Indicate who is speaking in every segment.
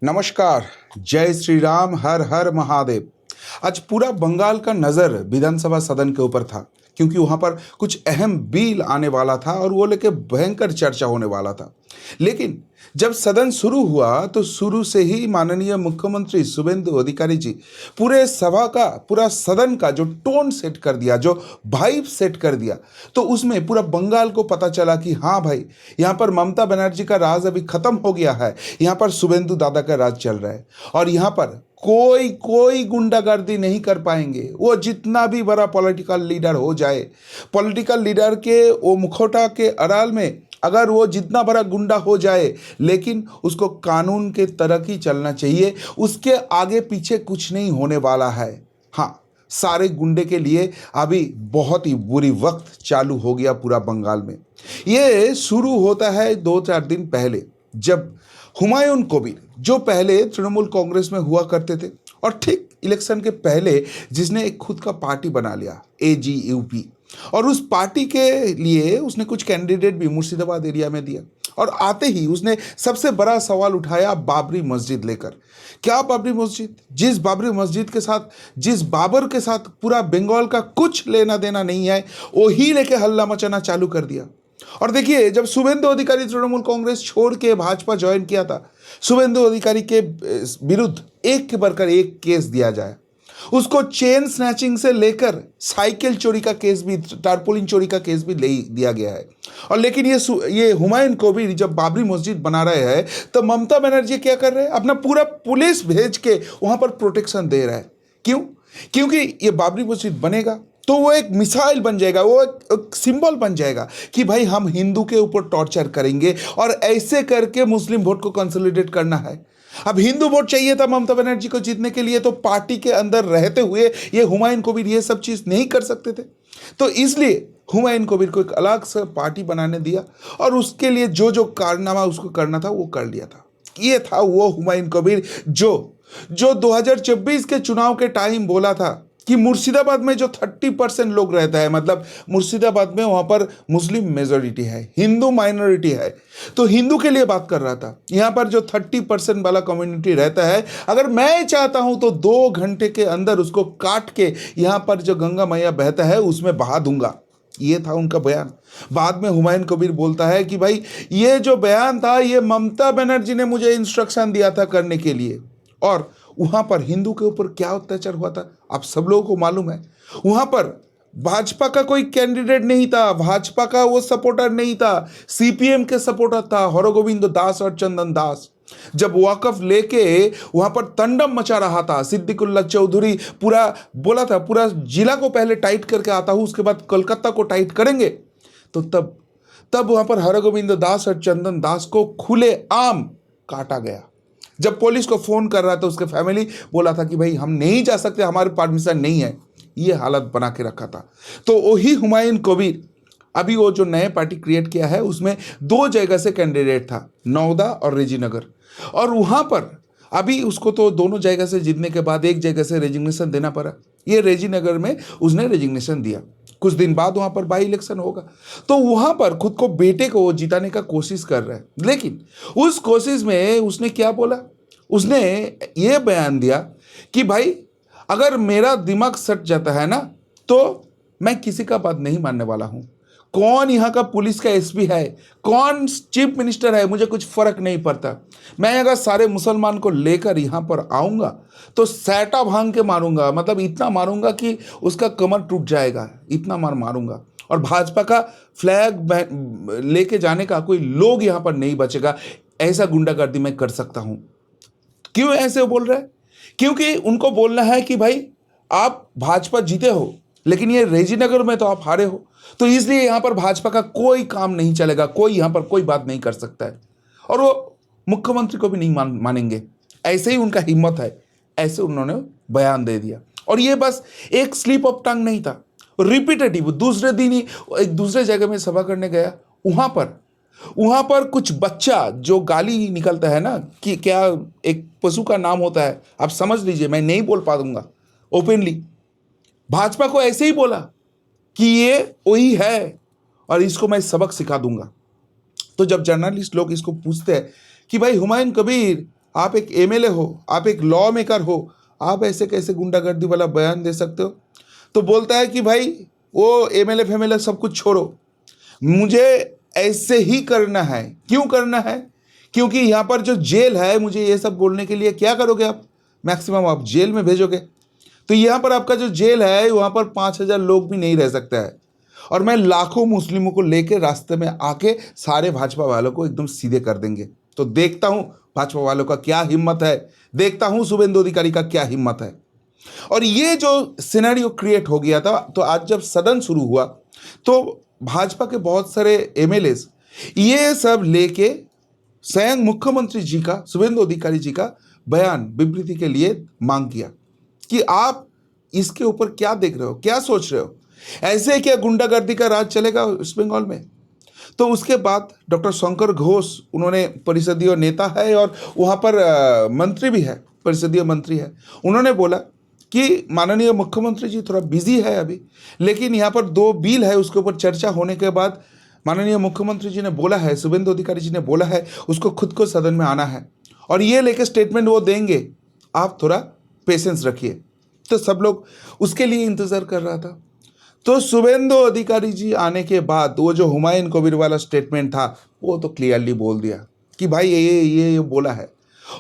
Speaker 1: नमस्कार। जय श्री राम, हर हर महादेव। आज पूरा बंगाल का नज़र विधानसभा सदन के ऊपर था, क्योंकि वहां पर कुछ अहम बिल आने वाला था और वो लेके भयंकर चर्चा होने वाला था। लेकिन जब सदन शुरू हुआ तो शुरू से ही माननीय मुख्यमंत्री शुभेंदु अधिकारी जी पूरे सभा का, पूरा सदन का जो टोन सेट कर दिया, जो वाइब सेट कर दिया, तो उसमें पूरा बंगाल को पता चला कि हाँ भाई, यहाँ पर ममता बनर्जी का राज अभी खत्म हो गया है, यहाँ पर शुभेंदु दादा का राज चल रहा है और यहाँ पर कोई कोई गुंडागर्दी नहीं कर पाएंगे। वो जितना भी बड़ा पॉलिटिकल लीडर हो जाए, पॉलिटिकल लीडर के वो मुखौटा के अड़ाल में अगर वो जितना बड़ा गुंडा हो जाए, लेकिन उसको कानून के तरह ही चलना चाहिए। उसके आगे पीछे कुछ नहीं होने वाला है। हाँ, सारे गुंडे के लिए अभी बहुत ही बुरी वक्त चालू हो गया पूरा बंगाल में। ये शुरू होता है 2-4 दिन पहले, जब हुमायूं कबीर, जो पहले तृणमूल कांग्रेस में हुआ करते थे और ठीक इलेक्शन के पहले जिसने एक खुद का पार्टी बना लिया, AGUP, और उस पार्टी के लिए उसने कुछ कैंडिडेट भी मुर्शिदाबाद एरिया में दिया और आते ही उसने सबसे बड़ा सवाल उठाया बाबरी मस्जिद लेकर। क्या बाबरी मस्जिद? जिस बाबरी मस्जिद के साथ, जिस बाबर के साथ पूरा बंगाल का कुछ लेना देना नहीं है, वही लेके हल्ला मचाना चालू कर दिया। और देखिए, जब शुभेंदु अधिकारी तृणमूल कांग्रेस छोड़ के भाजपा ज्वाइन किया था, शुभेंदु अधिकारी के विरुद्ध एक के बढ़कर एक केस दिया जाए। उसको चेन स्नैचिंग से लेकर साइकिल चोरी का केस भी, टारपोलिन चोरी का केस भी ले दिया गया है। और लेकिन ये हुमायूं कबीर जब बाबरी मस्जिद बना रहे हैं तो ममता बनर्जी क्या कर रहे हैं? अपना पूरा पुलिस भेज के वहां पर प्रोटेक्शन दे रहा है। क्यों? क्योंकि ये बाबरी मस्जिद बनेगा तो वो एक मिसाइल बन जाएगा, वो एक सिंबल बन जाएगा कि भाई हम हिंदू के ऊपर टॉर्चर करेंगे और ऐसे करके मुस्लिम वोट को कंसोलिडेट करना है। अब हिंदू वोट चाहिए था ममता बनर्जी को जीतने के लिए, तो पार्टी के अंदर रहते हुए ये हुमायूं कबीर ये सब चीज़ नहीं कर सकते थे। तो इसलिए हुमायूं कबीर को एक अलग से पार्टी बनाने दिया और उसके लिए जो जो कारनामा उसको करना था वो कर लिया था। ये था वो हुमायूं कबीर जो 2024 के चुनाव के टाइम बोला था कि मुर्शिदाबाद में जो 30% लोग रहता है, मतलब मुर्शिदाबाद में वहां पर मुस्लिम मेजोरिटी है, हिंदू माइनॉरिटी है, तो हिंदू के लिए बात कर रहा था। यहां पर जो 30% वाला कम्युनिटी रहता है, अगर मैं चाहता हूं तो 2 घंटे के अंदर उसको काट के यहां पर जो गंगा मैया बहता है उसमें बहा दूंगा। ये था उनका बयान। बाद में हुमायूं कबीर बोलता है कि भाई ये जो बयान था ये ममता बनर्जी ने मुझे इंस्ट्रक्शन दिया था करने के लिए। और वहां पर हिंदू के ऊपर क्या अत्याचार हुआ था आप सब लोगों को मालूम है। वहां पर भाजपा का कोई कैंडिडेट नहीं था, भाजपा का वो सपोर्टर नहीं था, CPM के सपोर्टर था हरगोविंद दास और चंदन दास। जब वाकफ लेके वहां पर तंडम मचा रहा था, सिद्दीकुल्ला चौधरी पूरा बोला था पूरा जिला को पहले टाइट करके आता हूं, उसके बाद कोलकाता को टाइट करेंगे, तो तब वहां पर हरगोविंद दास और चंदन दास को खुले आम काटा गया। जब पुलिस को फोन कर रहा था उसके फैमिली बोला था कि भाई हम नहीं जा सकते, हमारे परमिशन नहीं है। ये हालत बना के रखा था। तो वही हुमायूं कबीर अभी वो जो नए पार्टी क्रिएट किया है उसमें 2 जगह से कैंडिडेट था, नौदा और रेजीनगर। और वहां पर अभी उसको तो दोनों जगह से जीतने के बाद एक जगह से रेजिग्नेशन देना पड़ा। ये रेजीनगर में उसने रेजिग्नेशन दिया। कुछ दिन बाद वहां पर बाई इलेक्शन होगा, तो वहां पर खुद को बेटे को जिताने का कोशिश कर रहा है। लेकिन उस कोशिश में उसने क्या बोला? उसने ये बयान दिया कि भाई अगर मेरा दिमाग सट जाता है ना तो मैं किसी का बात नहीं मानने वाला हूं। कौन यहाँ का पुलिस का SP है, कौन चीफ मिनिस्टर है, मुझे कुछ फर्क नहीं पड़ता। मैं अगर सारे मुसलमान को लेकर यहाँ पर आऊँगा तो सैटा भांग के मारूंगा, मतलब इतना मारूंगा कि उसका कमर टूट जाएगा, इतना मार मारूंगा। और भाजपा का फ्लैग लेके जाने का कोई लोग यहाँ पर नहीं बचेगा। ऐसा गुंडागर्दी मैं कर सकता हूँ। क्यों ऐसे बोल रहे हैं? क्योंकि उनको बोलना है कि भाई आप भाजपा जीते हो, लेकिन ये रेजीनगर में तो आप हारे हो, तो इसलिए यहां पर भाजपा का कोई काम नहीं चलेगा, कोई यहां पर कोई बात नहीं कर सकता है। और वो मुख्यमंत्री को भी नहीं मानेंगे। ऐसे ही उनका हिम्मत है, ऐसे उन्होंने बयान दे दिया। और ये बस एक स्लिप ऑफ टंग नहीं था, रिपीटेटिव। दूसरे दिन ही एक दूसरे जगह में सभा करने गया, वहां पर कुछ बच्चा जो गाली निकलता है ना कि क्या एक पशु का नाम होता है, आप समझ लीजिए, मैं नहीं बोल पाऊंगा ओपनली। भाजपा को ऐसे ही बोला कि ये वही है और इसको मैं सबक सिखा दूंगा। तो जब जर्नलिस्ट लोग इसको पूछते हैं कि भाई हुमायूं कबीर आप एक एमएलए हो, आप एक लॉ मेकर हो, आप ऐसे कैसे गुंडागर्दी वाला बयान दे सकते हो? तो बोलता है कि भाई वो एमएलए फेमएलए सब कुछ छोड़ो, मुझे ऐसे ही करना है। क्यों करना है? क्योंकि यहाँ पर जो जेल है, मुझे ये सब बोलने के लिए क्या करोगे आप? मैक्सिमम आप जेल में भेजोगे। तो यहाँ पर आपका जो जेल है, वहाँ पर 5,000 लोग भी नहीं रह सकता है। और मैं लाखों मुस्लिमों को लेकर रास्ते में आके सारे भाजपा वालों को एकदम सीधे कर देंगे। तो देखता हूँ भाजपा वालों का क्या हिम्मत है, देखता हूँ शुभेंदु अधिकारी का क्या हिम्मत है। और ये जो सिनेरियो क्रिएट हो गया था, तो आज जब सदन शुरू हुआ तो भाजपा के बहुत सारे एमएलएस ये सब लेके स्वयं मुख्यमंत्री जी का, शुभेंदु अधिकारी जी का बयान विबृति के लिए मांग किया कि आप इसके ऊपर क्या देख रहे हो, क्या सोच रहे हो? ऐसे क्या गुंडागर्दी का राज चलेगा वेस्ट बंगाल में? तो उसके बाद डॉक्टर शंकर घोष, उन्होंने परिषदीय नेता है और वहाँ पर मंत्री भी है, परिषदीय मंत्री है। उन्होंने बोला कि माननीय मुख्यमंत्री जी थोड़ा बिजी है अभी, लेकिन यहाँ पर 2 बिल है, उसके ऊपर चर्चा होने के बाद माननीय मुख्यमंत्री जी ने बोला है, शुभेंदु अधिकारी जी ने बोला है उसको खुद को सदन में आना है और ये लेके स्टेटमेंट वो देंगे, आप थोड़ा पेशेंस रखिए। तो सब लोग उसके लिए इंतज़ार कर रहा था। तो शुभेंदु अधिकारी जी आने के बाद वो जो हुमायूं कबीर वाला स्टेटमेंट था, वो तो क्लियरली बोल दिया कि भाई ये बोला है।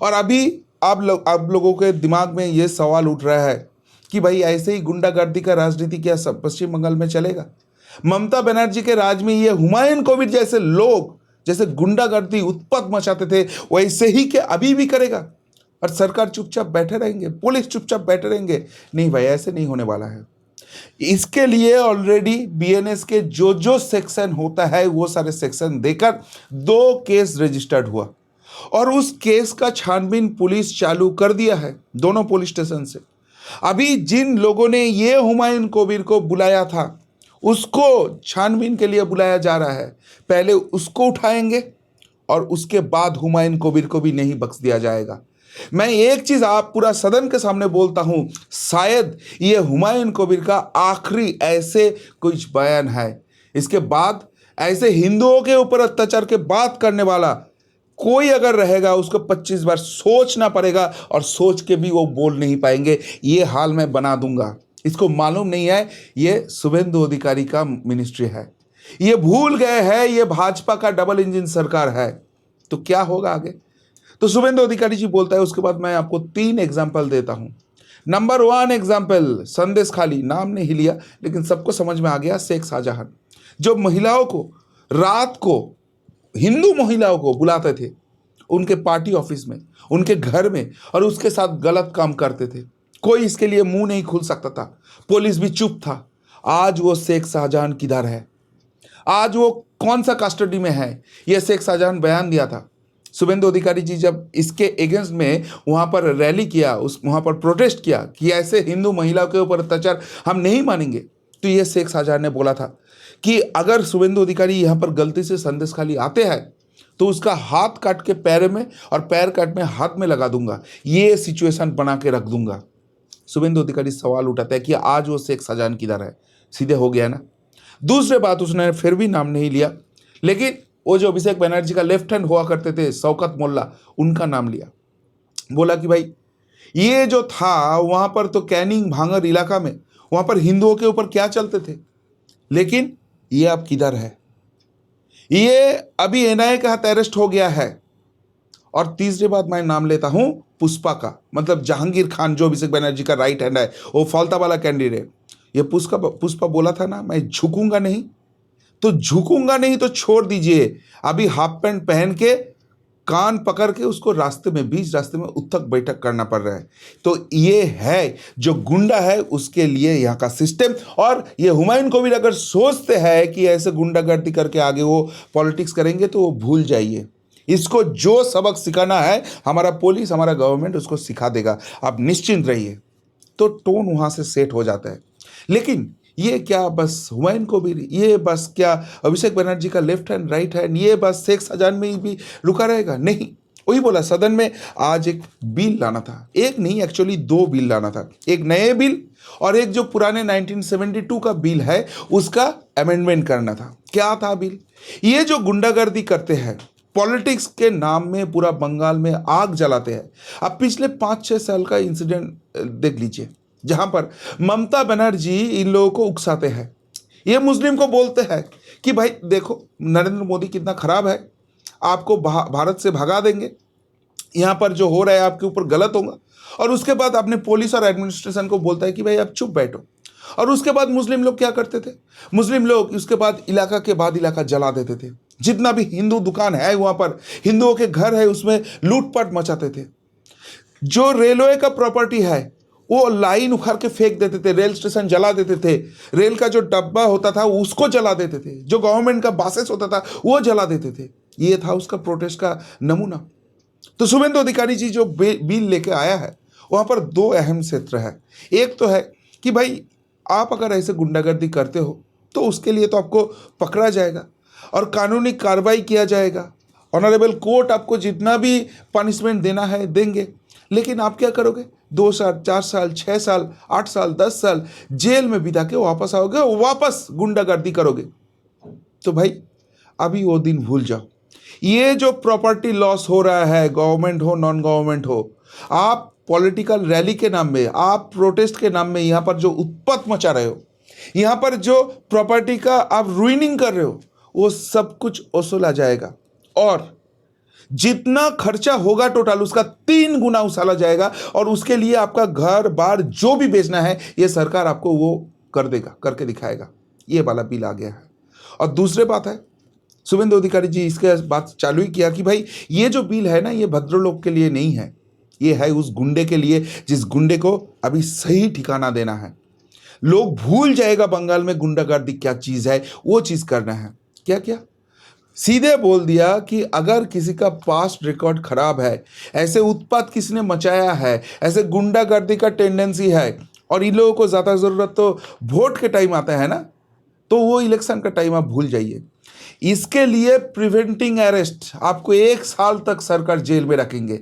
Speaker 1: और अभी आप लोगों के दिमाग में ये सवाल उठ रहा है कि भाई ऐसे ही गुंडागर्दी का राजनीति क्या सब पश्चिम बंगाल में चलेगा? ममता बनर्जी के राज में ये हुमायूं कबीर जैसे लोग जैसे गुंडागर्दी उत्पात मचाते थे, वैसे ही क्या अभी भी करेगा? और सरकार चुपचाप बैठे रहेंगे, पुलिस चुपचाप बैठे रहेंगे? नहीं भाई, ऐसे नहीं होने वाला है। इसके लिए ऑलरेडी बीएनएस के जो सेक्शन होता है, वो सारे सेक्शन देकर 2 केस रजिस्टर्ड हुआ और उस केस का छानबीन पुलिस चालू कर दिया है दोनों पुलिस स्टेशन से। अभी जिन लोगों ने ये हुमायूं कबीर को बुलाया था, उसको छानबीन के लिए बुलाया जा रहा है। पहले उसको उठाएंगे और उसके बाद हुमायूं कबीर को भी नहीं बख्श दिया जाएगा। मैं एक चीज आप पूरा सदन के सामने बोलता हूं, शायद ये हुमायूं कबीर का आखिरी ऐसे कुछ बयान है। इसके बाद ऐसे हिंदुओं के ऊपर अत्याचार के बात करने वाला कोई अगर रहेगा, उसको 25 बार सोचना पड़ेगा और सोच के भी वो बोल नहीं पाएंगे। ये हाल मैं बना दूंगा। इसको मालूम नहीं है ये शुभेंदु अधिकारी का मिनिस्ट्री है, ये भूल गए हैं ये भाजपा का डबल इंजन सरकार है। तो क्या होगा आगे? तो शुभेंदु अधिकारी जी बोलता है, उसके बाद मैं आपको 3 एग्जाम्पल देता हूं। नंबर 1 एग्जाम्पल, संदेश खाली, नाम नहीं लिया लेकिन सबको समझ में आ गया, शेख शाहजहां जो महिलाओं को रात को, हिंदू महिलाओं को बुलाते थे उनके पार्टी ऑफिस में, उनके घर में, और उसके साथ गलत काम करते थे। कोई इसके लिए मुंह नहीं खुल सकता था, पुलिस भी चुप था। आज वो शेख शाहजहां किधर है? आज वो कौन सा कस्टडी में है? ये शेख शाहजहां बयान दिया था। शुभेंदु अधिकारी जी जब इसके अगेंस्ट में वहाँ पर रैली किया, वहाँ पर प्रोटेस्ट किया कि ऐसे हिंदू महिलाओं के ऊपर अत्याचार हम नहीं मानेंगे, तो ये शेख शाहजहां ने बोला था कि अगर शुभेंदु अधिकारी यहाँ पर गलती से संदेश खाली आते हैं तो उसका हाथ काट के पैर में और पैर काट में हाथ में लगा दूंगा, ये सिचुएशन बना के रख दूंगा। शुभेंदु अधिकारी सवाल उठाता है कि आज वो शेख शाहजहां किधर है? सीधे हो गया ना। दूसरे बात, उसने फिर भी नाम नहीं लिया, लेकिन वो जो अभिषेक बनर्जी का लेफ्ट हैंड हुआ करते थे शौकत मोल्ला, उनका नाम लिया। बोला कि भाई ये जो था वहाँ पर तो कैनिंग भांगर इलाका में, वहाँ पर हिंदुओं के ऊपर क्या चलते थे, लेकिन ये अब किधर है? ये अभी एनआईए के हाथ अरेस्ट हो गया है। और तीसरी बात मैं नाम लेता हूं पुष्पा का, मतलब जहांगीर खान जो अभिषेक बनर्जी का राइट हैंड है, वो फौलता वाला कैंडिडेट। ये पुष्पा बोला था ना, मैं झुकूंगा नहीं, तो झुकूंगा नहीं तो छोड़ दीजिए। अभी हाफ पैंट पहन के कान पकड़ के उसको रास्ते में, बीच रास्ते में उठक बैठक करना पड़ रहा है। तो ये है जो गुंडा है उसके लिए यहाँ का सिस्टम। और ये हुमायूं कबीर अगर सोचते हैं कि ऐसे गुंडागर्दी करके आगे वो पॉलिटिक्स करेंगे, तो वो भूल जाइए। इसको जो सबक सिखाना है हमारा पुलिस, हमारा गवर्नमेंट उसको सिखा देगा, आप निश्चिंत रहिए। तो टोन वहाँ से सेट हो जाता है। लेकिन ये क्या बस हुमायूं कबीर, ये बस क्या अभिषेक बनर्जी का लेफ्ट हैंड राइट हैंड, ये बस शेख शाहजहां में ही भी रुका रहेगा? नहीं। वही बोला, सदन में आज एक बिल लाना था, एक नहीं एक्चुअली 2 बिल लाना था। एक नए बिल और एक जो पुराने 1972 का बिल है उसका अमेंडमेंट करना था। क्या था बिल? ये जो गुंडागर्दी करते हैं पॉलिटिक्स के नाम में पूरा बंगाल में आग जलाते हैं। अब पिछले 5-6 साल का इंसिडेंट देख लीजिए, जहां पर ममता बनर्जी इन लोगों को उकसाते हैं। ये मुस्लिम को बोलते हैं कि भाई देखो नरेंद्र मोदी कितना खराब है, आपको भारत से भगा देंगे, यहाँ पर जो हो रहा है आपके ऊपर गलत होगा। और उसके बाद अपने पुलिस और एडमिनिस्ट्रेशन को बोलता है कि भाई आप चुप बैठो। और उसके बाद मुस्लिम लोग क्या करते थे, मुस्लिम लोग उसके बाद इलाका के बाद इलाका जला देते थे। जितना भी हिंदू दुकान है वहाँ पर, हिंदुओं के घर है, उसमें लूटपाट मचाते थे। जो रेलवे का प्रॉपर्टी है वो लाइन उखाड़ के फेंक देते थे, रेल स्टेशन जला देते थे, रेल का जो डब्बा होता था उसको जला देते थे, जो गवर्नमेंट का बसेस होता था वो जला देते थे। ये था उसका प्रोटेस्ट का नमूना। तो शुभेंदु अधिकारी जी जो बिल लेके आया है, वहाँ पर 2 अहम क्षेत्र है। एक तो है कि भाई आप अगर ऐसे गुंडागर्दी करते हो तो उसके लिए तो आपको पकड़ा जाएगा और कानूनी कार्रवाई किया जाएगा। ऑनरेबल कोर्ट आपको जितना भी पनिशमेंट देना है देंगे। लेकिन आप क्या करोगे, 2 साल, 4 साल, 6 साल, 8 साल, 10 साल जेल में बिता के वापस आओगे और वापस गुंडागर्दी करोगे। तो भाई अभी वो दिन भूल जाओ। ये जो प्रॉपर्टी लॉस हो रहा है, गवर्नमेंट हो नॉन गवर्नमेंट हो, आप पॉलिटिकल रैली के नाम में, आप प्रोटेस्ट के नाम में यहाँ पर जो उत्पात मचा रहे हो, यहाँ पर जो प्रॉपर्टी का आप रुइनिंग कर रहे हो, वो सब कुछ वसूला जाएगा। और जितना खर्चा होगा टोटल उसका 3 गुना उछाला जाएगा। और उसके लिए आपका घर बार जो भी बेचना है ये सरकार आपको वो कर देगा, करके दिखाएगा। ये वाला बिल आ गया है। और दूसरी बात है, शुभेंदु अधिकारी जी इसके बात चालू ही किया कि भाई ये जो बिल है ना, ये भद्रलोक के लिए नहीं है, ये है उस गुंडे के लिए जिस गुंडे को अभी सही ठिकाना देना है। लोग भूल जाएगा बंगाल में गुंडागर्दी क्या चीज़ है, वो चीज़ करना है। क्या क्या सीधे बोल दिया कि अगर किसी का पास्ट रिकॉर्ड खराब है, ऐसे उत्पात किसने मचाया है, ऐसे गुंडागर्दी का टेंडेंसी है, और इन लोगों को ज़्यादा ज़रूरत तो वोट के टाइम आता है ना, तो वो इलेक्शन का टाइम आप भूल जाइए। इसके लिए प्रिवेंटिंग अरेस्ट, आपको 1 साल तक सरकार जेल में रखेंगे।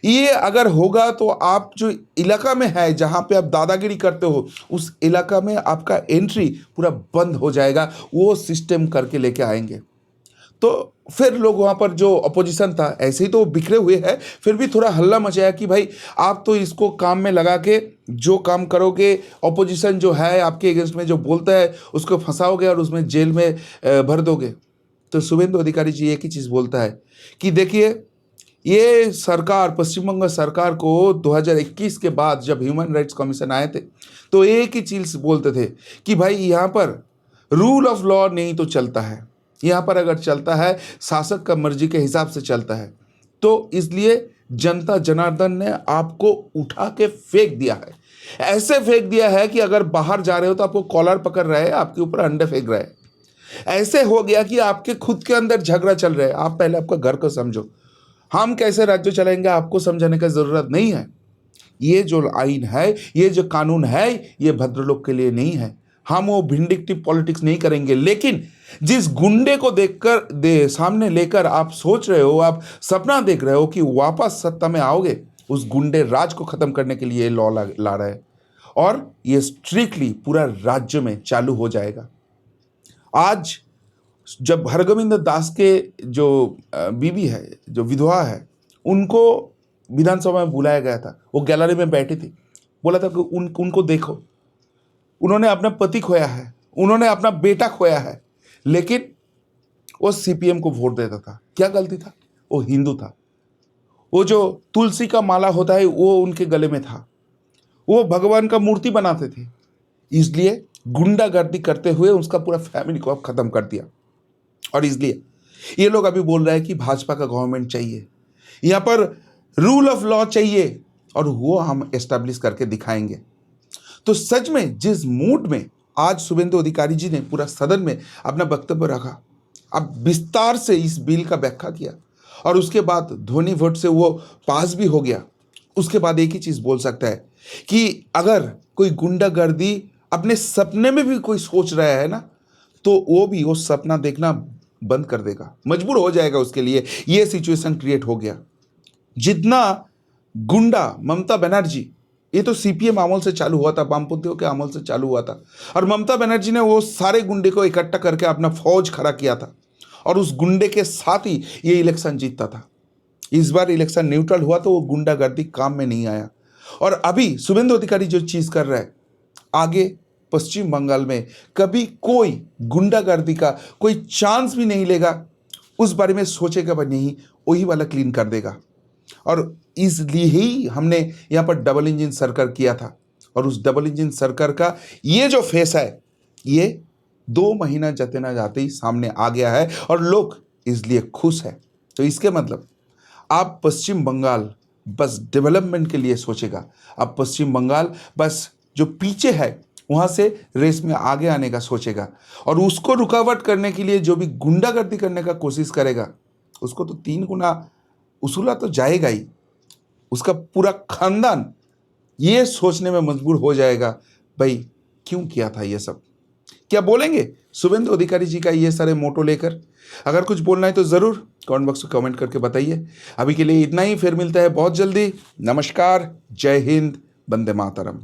Speaker 1: ये अगर होगा तो आप जो इलाका में है जहाँ पे आप दादागिरी करते हो, उस इलाका में आपका एंट्री पूरा बंद हो जाएगा। वो सिस्टम करके लेके आएंगे। तो फिर लोग वहाँ पर जो अपोजिशन था, ऐसे ही तो बिखरे हुए हैं, फिर भी थोड़ा हल्ला मचाया कि भाई आप तो इसको काम में लगा के जो काम करोगे, अपोजिशन जो है आपके अगेंस्ट में जो बोलता है उसको फंसाओगे और उसमें जेल में भर दोगे। तो शुभेंदु अधिकारी जी एक ही चीज़ बोलता है कि देखिए, ये सरकार, पश्चिम बंगाल सरकार को 2021 के बाद जब ह्यूमन राइट्स कमीशन आए थे तो एक ही चीज़ बोलते थे कि भाई यहाँ पर रूल ऑफ लॉ नहीं तो चलता है, यहाँ पर अगर चलता है शासक का मर्जी के हिसाब से चलता है। तो इसलिए जनता जनार्दन ने आपको उठा के फेंक दिया है, ऐसे फेंक दिया है कि अगर बाहर जा रहे हो तो आपको कॉलर पकड़ रहे हैं, आपके ऊपर अंडे फेंक रहे हैं। ऐसे हो गया कि आपके खुद के अंदर झगड़ा चल रहा है। आप पहले आपका घर को समझो। हम कैसे राज्य चलाएंगे आपको समझाने का ज़रूरत नहीं है। ये जो आइन है, ये जो कानून है, ये भद्रलोक के लिए नहीं है। हम वो विंडिक्टिव पॉलिटिक्स नहीं करेंगे। लेकिन जिस गुंडे को देखकर सामने लेकर आप सोच रहे हो, आप सपना देख रहे हो कि वापस सत्ता में आओगे, उस गुंडे राज को ख़त्म करने के लिए लॉ ला रहा है। और ये स्ट्रिक्टली पूरा राज्य में चालू हो जाएगा। आज जब हरगोविंद दास के जो बीवी है, जो विधवा है, उनको विधानसभा में बुलाया गया था। वो गैलरी में बैठी थी। बोला था कि उनको देखो, उन्होंने अपना पति खोया है, उन्होंने अपना बेटा खोया है, लेकिन वो सीपीएम को वोट देता था। क्या गलती था? वो हिंदू था। वो जो तुलसी का माला होता है वो उनके गले में था। वो भगवान का मूर्ति बनाते थे। इसलिए गुंडागर्दी करते हुए उसका पूरा फैमिली को अब खत्म कर दिया। और इसलिए ये लोग अभी बोल रहे हैं कि भाजपा का गवर्नमेंट चाहिए, यहाँ पर रूल ऑफ लॉ चाहिए, और वो हम एस्टैब्लिश करके दिखाएंगे। तो सच में जिस मूड में आज शुभेंदु अधिकारी जी ने पूरा सदन में अपना वक्तव्य रखा, अब विस्तार से इस बिल का व्याख्या किया, और उसके बाद ध्वनि वोट से वो पास भी हो गया, उसके बाद एक ही चीज़ बोल सकता है कि अगर कोई गुंडागर्दी अपने सपने में भी कोई सोच रहा है ना, तो वो भी वो सपना देखना बंद कर देगा, मजबूर हो जाएगा उसके लिए। ये सिचुएशन क्रिएट हो गया। जितना गुंडा ममता बनर्जी, ये तो सीपीएम अमल से चालू हुआ था, वामपंथियों के अमल से चालू हुआ था, और ममता बनर्जी ने वो सारे गुंडे को इकट्ठा करके अपना फौज खड़ा किया था, और उस गुंडे के साथ ही ये इलेक्शन जीतता था। इस बार इलेक्शन न्यूट्रल हुआ तो वो गुंडागर्दी काम में नहीं आया। और अभी शुभेंदु अधिकारी जो चीज कर रहा है, आगे पश्चिम बंगाल में कभी कोई गुंडागर्दी का कोई चांस भी नहीं लेगा, उस बारे में सोचेगा भी नहीं, वही वाला क्लीन कर देगा। और इसलिए ही हमने यहाँ पर डबल इंजन सरकार किया था। और उस डबल इंजन सरकार का ये जो फेस है, ये 2 महीना जाते ना जाते ही सामने आ गया है और लोग इसलिए खुश है। तो इसके मतलब आप पश्चिम बंगाल बस डेवलपमेंट के लिए सोचेगा, आप पश्चिम बंगाल बस जो पीछे है वहाँ से रेस में आगे आने का सोचेगा। और उसको रुकावट करने के लिए जो भी गुंडागर्दी करने का कोशिश करेगा, उसको तो 3 गुना उसूला तो जाएगा ही। उसका पूरा खानदान ये सोचने में मजबूर हो जाएगा, भाई क्यों किया था ये सब। क्या बोलेंगे शुभेंदु अधिकारी जी का ये सारे मोटो लेकर? अगर कुछ बोलना है तो ज़रूर कमेंट बॉक्स में कमेंट करके बताइए। अभी के लिए इतना ही, फिर मिलता है बहुत जल्दी। नमस्कार, जय हिंद, वंदे मातरम।